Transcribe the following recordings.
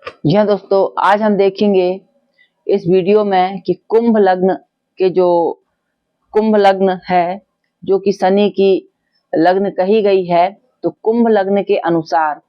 जी हाँ दोस्तों, आज हम देखेंगे इस वीडियो में कि कुंभ लग्न है, जो कि शनि की लग्न कही गई है। तो कुंभ लग्न के अनुसार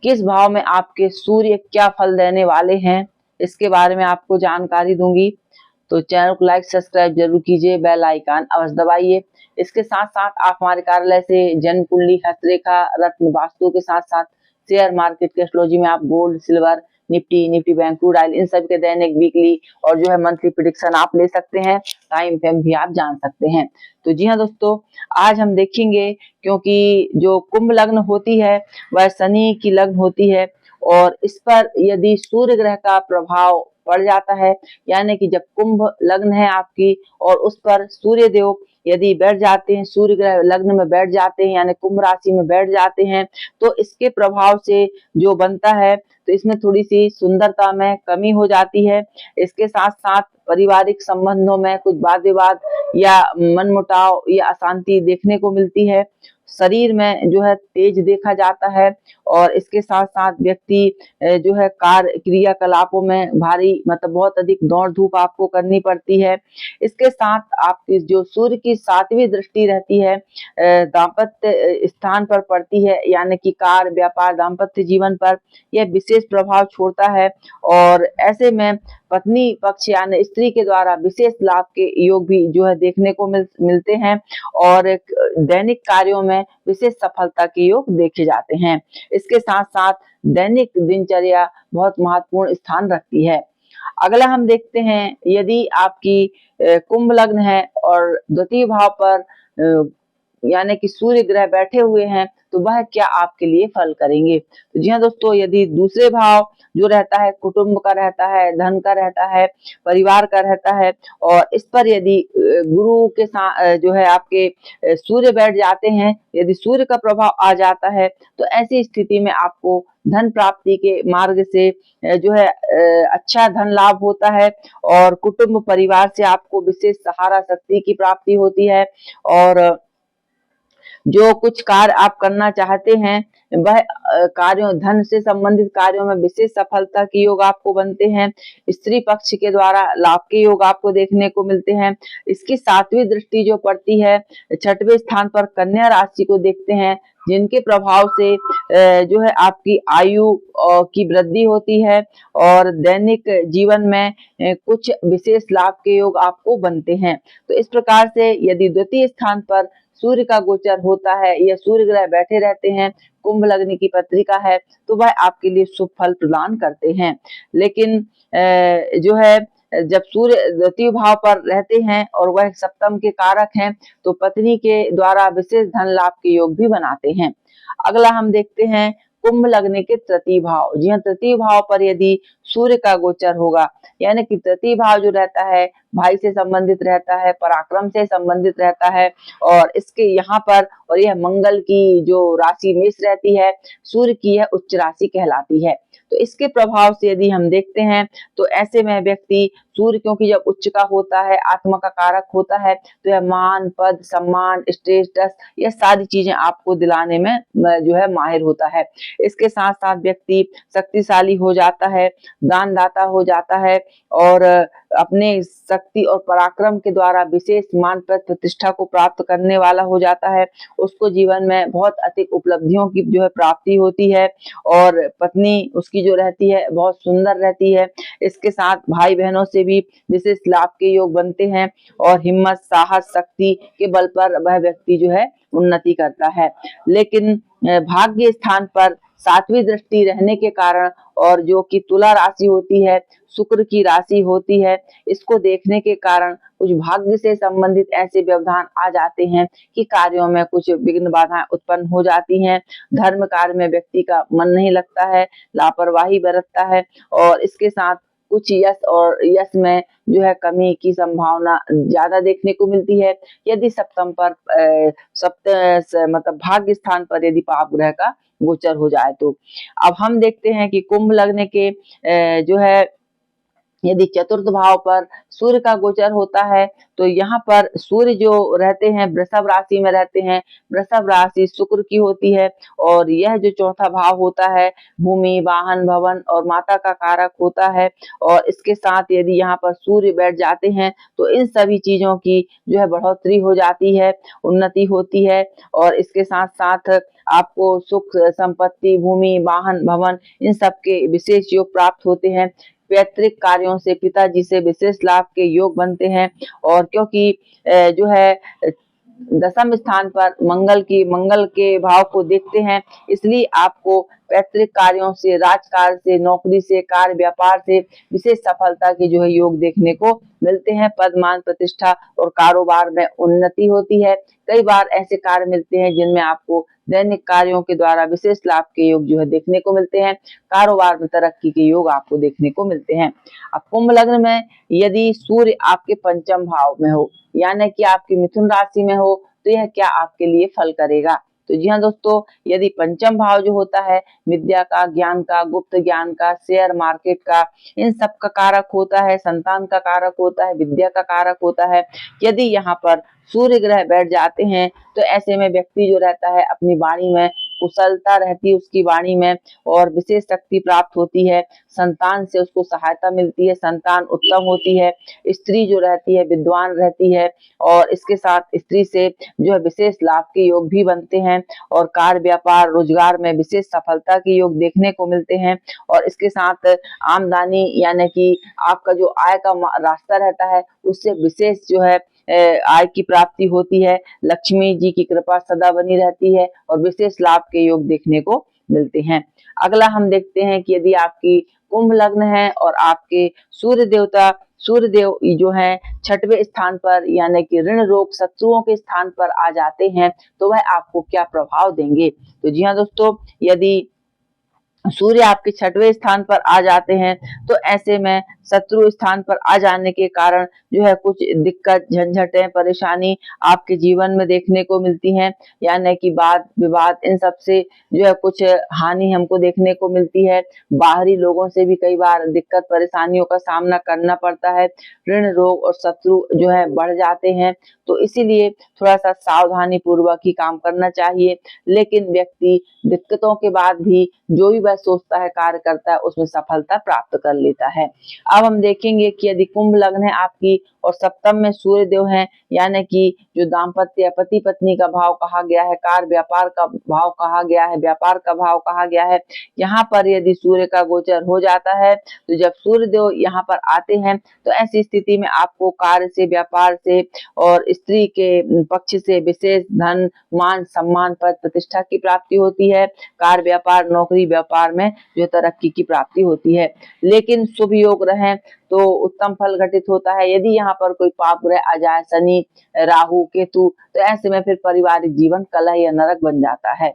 किस भाव में आपके सूर्य क्या फल देने वाले हैं, इसके बारे में आपको जानकारी दूंगी। तो चैनल को लाइक सब्सक्राइब जरूर कीजिए, बेल आइकन अवश्य दबाइए। इसके साथ साथ आप हमारे कार्यालय से जन्म कुंडली, हस्तरेखा, रत्न, वास्तु के साथ साथ शेयर मार्केट के एस्ट्रोलॉजी में आप gold, silver, Nifty bank, crude oil, इन सब के दैनिक, वीकली और जो है मंथली प्रिडिक्शन आप ले सकते हैं। टाइम फ्रेम भी आप जान सकते हैं। तो जी हाँ दोस्तों, आज हम देखेंगे, क्योंकि जो कुंभ लग्न होती है वह शनि की लग्न होती है, और इस पर यदि सूर्य ग्रह का प्रभाव पड़ जाता है, यानी कि जब कुंभ लग्न है आपकी और उस पर सूर्य देव यदि बैठ जाते हैं, सूर्य ग्रह लग्न में बैठ जाते हैं, यानी कुंभ राशि में बैठ जाते हैं, तो इसके प्रभाव से जो बनता है, तो इसमें थोड़ी सी सुंदरता में कमी हो जाती है। इसके साथ साथ पारिवारिक संबंधों में कुछ वाद विवाद या मनमुटाव या अशांति देखने को मिलती है। शरीर में जो है तेज देखा जाता है, और इसके साथ साथ व्यक्ति जो है कार्य क्रियाकलापों में भारी मतलब बहुत अधिक दौड़ धूप आपको करनी पड़ती है। इसके साथ आपकी जो सूर्य की 7वीं दृष्टि रहती है दाम्पत्य स्थान पर पड़ती है, यानी कि कार्य, व्यापार, दाम्पत्य जीवन पर यह विशेष प्रभाव छोड़ता है। और ऐसे में पत्नी पक्ष यानी स्त्री के द्वारा विशेष लाभ के योग भी जो है देखने को मिलते हैं, और दैनिक कार्यों में विशेष सफलता के योग देखे जाते हैं। इसके साथ साथ दैनिक दिनचर्या बहुत महत्वपूर्ण स्थान रखती है। अगला हम देखते हैं, यदि आपकी कुंभ लग्न है और द्वितीय भाव पर यानी कि सूर्य ग्रह बैठे हुए हैं, तो वह क्या आपके लिए फल करेंगे। तो जी हाँ दोस्तों, यदि दूसरे भाव जो रहता है कुटुंब का रहता है, धन का रहता है, परिवार का रहता है, और इस पर यदि गुरु के साथ जो है आपके सूर्य बैठ जाते हैं, यदि सूर्य का प्रभाव आ जाता है, तो ऐसी स्थिति में आपको धन प्राप्ति के मार्ग से जो है अच्छा धन लाभ होता है, और कुटुंब परिवार से आपको विशेष सहारा शक्ति की प्राप्ति होती है, और जो कुछ कार्य आप करना चाहते हैं वह कार्यों, धन से संबंधित कार्यों में विशेष सफलता के योग आपको बनते हैं। स्त्री पक्ष के द्वारा लाभ के योग आपको देखने को मिलते हैं। इसकी 7वीं दृष्टि जो पड़ती है 6वें स्थान पर कन्या राशि को देखते हैं, जिनके प्रभाव से जो है आपकी आयु की वृद्धि होती है, और दैनिक जीवन में कुछ विशेष लाभ के योग आपको बनते हैं। तो इस प्रकार से यदि द्वितीय स्थान पर सूर्य का गोचर होता है या सूर्य ग्रह बैठे रहते हैं, कुंभ लग्न की पत्रिका है, तो वह आपके लिए शुभ फल प्रदान करते हैं। लेकिन जो है जब सूर्य द्वितीय भाव पर रहते हैं और वह सप्तम के कारक हैं, तो पत्नी के द्वारा विशेष धन लाभ के योग भी बनाते हैं। अगला हम देखते हैं कुंभ लग्न के तृतीय भाव। जी हाँ, तृतीय भाव पर यदि सूर्य का गोचर होगा, यानी कि तृतीय भाव जो रहता है भाई से संबंधित रहता है, पराक्रम से संबंधित रहता है, और इसके यहाँ पर और यह मंगल की जो राशि मेष रहती है, सूर्य की यह उच्च राशि कहलाती है। तो इसके प्रभाव से यदि हम देखते हैं, तो ऐसे में व्यक्ति सूर्य क्योंकि जब उच्च का होता है, आत्मा का कारक होता है, तो यह मान, पद, सम्मान, स्टेटस, यह सारी चीजें आपको दिलाने में जो है माहिर होता है। इसके साथ साथ व्यक्ति शक्तिशाली हो जाता है, दानदाता हो जाता है, और अपने शक्ति और पराक्रम के द्वारा विशेष मान प्रतिष्ठा को प्राप्त करने वाला हो जाता है। उसको जीवन में बहुत अधिक उपलब्धियों की जो है प्राप्ति होती है, और पत्नी उसकी जो रहती है बहुत सुंदर रहती है। इसके साथ भाई बहनों से भी विशेष लाभ के योग बनते हैं, और हिम्मत, साहस, शक्ति के बल पर वह व्यक्ति जो है उन्नति करता है। लेकिन भाग्य स्थान पर 7वीं दृष्टि रहने के कारण, और जो कि तुला राशि होती है, शुक्र की राशि होती है, इसको देखने के कारण कुछ भाग्य से संबंधित ऐसे व्यवधान आ जाते हैं कि कार्यों में कुछ विघ्न बाधाएं उत्पन्न हो जाती हैं। धर्म कार्य में व्यक्ति का मन नहीं लगता है, लापरवाही बरतता है, और इसके साथ कुछ यश में जो है कमी की संभावना ज्यादा देखने को मिलती है, यदि सप्तम पर मतलब भाग्य स्थान पर यदि पाप ग्रह का गोचर हो जाए तो। अब हम देखते हैं कि कुंभ लग्न के जो है यदि चतुर्थ भाव पर सूर्य का गोचर होता है तो यहाँ पर सूर्य जो रहते हैं वृषभ राशि में रहते हैं। वृषभ राशि शुक्र की होती है और यह जो चौथा भाव होता है भूमि, वाहन, भवन और माता का कारक होता है। और इसके साथ यदि यहाँ पर सूर्य बैठ जाते हैं तो इन सभी चीजों की जो है बढ़ोतरी हो जाती है, उन्नति होती है। और इसके साथ साथ आपको सुख, संपत्ति, भूमि, वाहन, भवन इन सब के विशेष योग प्राप्त होते हैं। पैतृक कार्यों से पिताजी से विशेष लाभ के योग बनते हैं। और क्योंकि जो है दसम स्थान पर मंगल के भाव को देखते हैं, इसलिए आपको पैतृक कार्यों से, राजकार्य से, नौकरी से, कार्य व्यापार से विशेष सफलता के जो है योग देखने को मिलते हैं। पद, मान, प्रतिष्ठा और कारोबार में उन्नति होती है। कई बार ऐसे कार्य मिलते हैं जिनमें आपको दैनिक कार्यों के द्वारा विशेष लाभ के योग जो है देखने को मिलते हैं। कारोबार में तरक्की के योग आपको देखने को मिलते हैं। अब कुंभ लग्न में यदि सूर्य आपके पंचम भाव में हो, यानी कि आपकी मिथुन राशि में हो, तो यह क्या आपके लिए फल करेगा? तो जी हाँ दोस्तों, यदि पंचम भाव जो होता है विद्या का, ज्ञान का, गुप्त ज्ञान का, शेयर मार्केट का, इन सब का कारक होता है, संतान का कारक होता है, विद्या का कारक होता है। यदि यहाँ पर सूर्य ग्रह बैठ जाते हैं तो ऐसे में व्यक्ति जो रहता है अपनी वाणी में कुशलता रहती है, उसकी वाणी में, और विशेष शक्ति प्राप्त होती है। संतान से उसको सहायता मिलती है, संतान उत्तम होती है। स्त्री जो रहती है विद्वान रहती है और इसके साथ स्त्री से जो है विशेष लाभ के योग भी बनते हैं। और कार्य, व्यापार, रोजगार में विशेष सफलता के योग देखने को मिलते हैं। और इसके साथ आमदनी यानी कि आपका जो आय का रास्ता रहता है उससे विशेष जो है आय की प्राप्ति होती है। लक्ष्मी जी की कृपा सदा बनी रहती है और विशेष लाभ के योग देखने को मिलते हैं। अगला हम देखते हैं कि यदि आपकी कुंभ लग्न है और आपके सूर्यदेव जो है छठवें स्थान पर यानी कि ऋण, रोग, शत्रुओं के स्थान पर आ जाते हैं तो वह आपको क्या प्रभाव देंगे? तो जी हाँ दोस्तों, यदि सूर्य आपके छठवें स्थान पर आ जाते हैं तो ऐसे में शत्रु स्थान पर आ जाने के कारण जो है कुछ दिक्कत, झंझटें, परेशानी आपके जीवन में देखने को मिलती हैं। यानी कि वाद विवाद इन सब से जो है कुछ हानि हमको देखने को मिलती है। बाहरी लोगों से भी कई बार दिक्कत, परेशानियों का सामना करना पड़ता है। ऋण, रोग और शत्रु जो है बढ़ जाते हैं, तो इसीलिए थोड़ा सा सावधानी पूर्वक ही काम करना चाहिए। लेकिन व्यक्ति दिक्कतों के बाद भी जो भी वह सोचता है, कार्य करता है, उसमें सफलता प्राप्त कर लेता है। अब हम देखेंगे कि यदि कुंभ लग्न है आपकी और सप्तम में सूर्य देव है, यानी कि जो दाम्पत्य, पति पत्नी का भाव कहा गया है, कार्य व्यापार का भाव कहा गया है, व्यापार का भाव कहा गया है, यहाँ पर यदि सूर्य का गोचर हो जाता है तो जब सूर्य देव यहाँ पर आते हैं तो ऐसी स्थिति में आपको कार्य से, व्यापार से और स्त्री के पक्ष से विशेष धन, मान, सम्मान, पद, प्रतिष्ठा की प्राप्ति होती है। कार्य, व्यापार, नौकरी, व्यापार में जो तरक्की की प्राप्ति होती है। लेकिन शुभ योग रहे तो उत्तम फल घटित होता है। यदि यहाँ पर कोई पाप ग्रह आ जाए, शनि, राहु, केतु, तो ऐसे में फिर पारिवारिक जीवन कलह या नरक बन जाता है।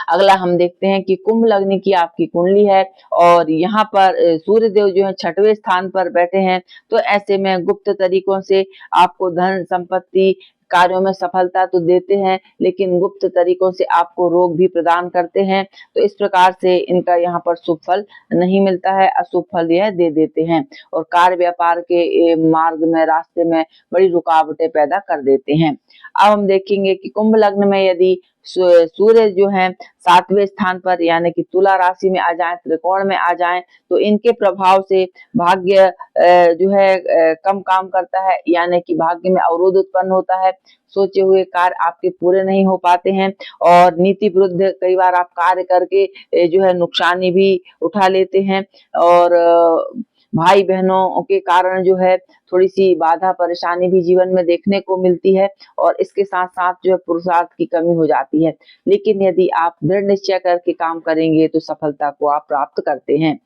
अगला हम देखते हैं कि कुंभ लग्न की आपकी कुंडली है और यहाँ पर सूर्य देव जो है छठवें स्थान पर बैठे हैं, तो ऐसे में गुप्त तरीकों से आपको धन, संपत्ति, कार्यों में सफलता तो देते हैं लेकिन गुप्त तरीकों से आपको रोग भी प्रदान करते हैं। तो इस प्रकार से इनका यहाँ पर शुभ फल नहीं मिलता है, अशुभ फल यह दे देते हैं और कार्य व्यापार के मार्ग में, रास्ते में बड़ी रुकावटें पैदा कर देते हैं। अब हम देखेंगे कि कुंभ लग्न में यदि सूर्य जो है सातवें स्थान पर यानी कि तुला राशि में आ जाए, त्रिकोण में आ जाए, तो इनके प्रभाव से भाग्य जो है कम काम करता है, यानी कि भाग्य में अवरोध उत्पन्न होता है। सोचे हुए कार्य आपके पूरे नहीं हो पाते हैं और नीति विरुद्ध कई बार आप कार्य करके जो है नुकसानी भी उठा लेते हैं। और भाई बहनों के कारण जो है थोड़ी सी बाधा, परेशानी भी जीवन में देखने को मिलती है और इसके साथ साथ जो है पुरुषार्थ की कमी हो जाती है। लेकिन यदि आप दृढ़ निश्चय करके काम करेंगे तो सफलता को आप प्राप्त करते हैं।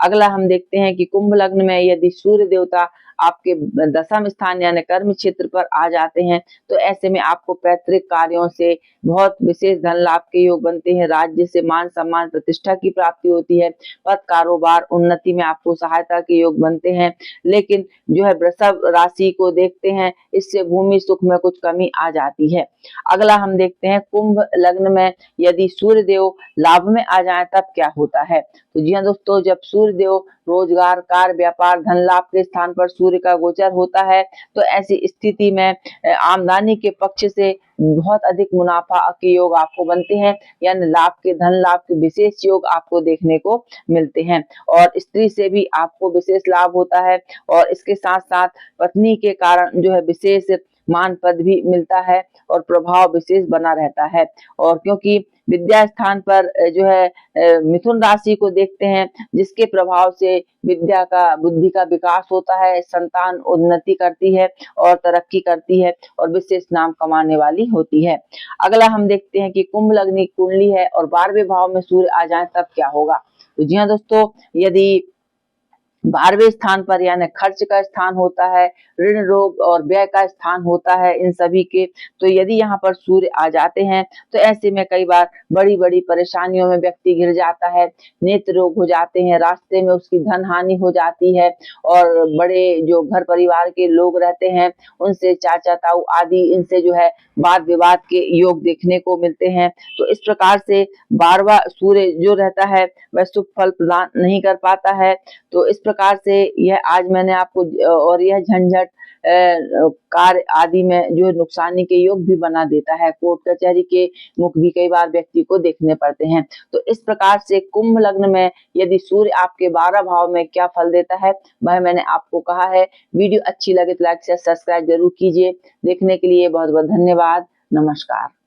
अगला हम देखते हैं कि कुंभ लग्न में यदि सूर्य देवता आपके दशम स्थान यानी कर्म क्षेत्र पर आ जाते हैं तो ऐसे में आपको पैतृक कार्यों से बहुत विशेष धन लाभ के योग बनते हैं। राज्य से मान, सम्मान, प्रतिष्ठा की प्राप्ति होती है। पद, कारोबार, उन्नति में आपको सहायता के योग बनते हैं। लेकिन जो है वृषभ राशि को देखते हैं, इससे भूमि सुख में कुछ कमी आ जाती है। अगला हम देखते हैं कुंभ लग्न में यदि सूर्य देव लाभ में आ जाए तब क्या होता है। तो जी हाँ दोस्तों, जब सूर्य देव रोजगार, कार्य, व्यापार, धन लाभ के स्थान पर सूर्य का गोचर होता है, तो ऐसी स्थिति में आमदनी के पक्ष से बहुत अधिक मुनाफा के योग आपको बनते हैं, यानी लाभ के, धन लाभ के विशेष योग आपको देखने को मिलते हैं। और स्त्री से भी आपको विशेष लाभ होता है, और इसके साथ साथ पत्नी के कारण जो है विशेष मान पद भी मिलता है और प्रभाव विशेष बना रहता है। और क्योंकि विद्या स्थान पर जो है मिथुन राशि को देखते हैं, जिसके प्रभाव से विद्या का, बुद्धि का विकास होता है, संतान उन्नति करती है और तरक्की करती है और विशेष नाम कमाने वाली होती है। अगला हम देखते हैं कि कुंभ लग्न की कुंडली है और 12वें भाव में सूर्य आ जाए तब क्या होगा। तो जी हाँ दोस्तों, यदि 12वें स्थान पर यानी खर्च का स्थान होता है, ऋण, रोग और व्यय का स्थान होता है इन सभी के, तो यदि यहाँ पर सूर्य आ जाते हैं तो ऐसे में कई बार बड़ी बड़ी परेशानियों में व्यक्ति घिर जाता है, नेत्र रोग हो जाते हैं, रास्ते में उसकी धन हानि हो जाती है, और बड़े जो घर परिवार के लोग रहते हैं उनसे, चाचा ताऊ आदि, इनसे जो है वाद विवाद के योग देखने को मिलते हैं। तो इस प्रकार से 12वां सूर्य जो रहता है वह शुभ फल प्रदान नहीं कर पाता है। तो इस प्रकार से यह आज मैंने आपको, और यह झंझट कार्य आदि में जो नुकसानी के योग भी बना देता है, कोर्ट कचहरी के मुख भी कई बार व्यक्ति को देखने पड़ते हैं। तो इस प्रकार से कुंभ लग्न में यदि सूर्य आपके 12 भाव में क्या फल देता है वह मैंने आपको कहा है। वीडियो अच्छी लगे तो लाइक से सब्सक्राइब जरूर कीजिए। देखने के लिए बहुत बहुत धन्यवाद। नमस्कार।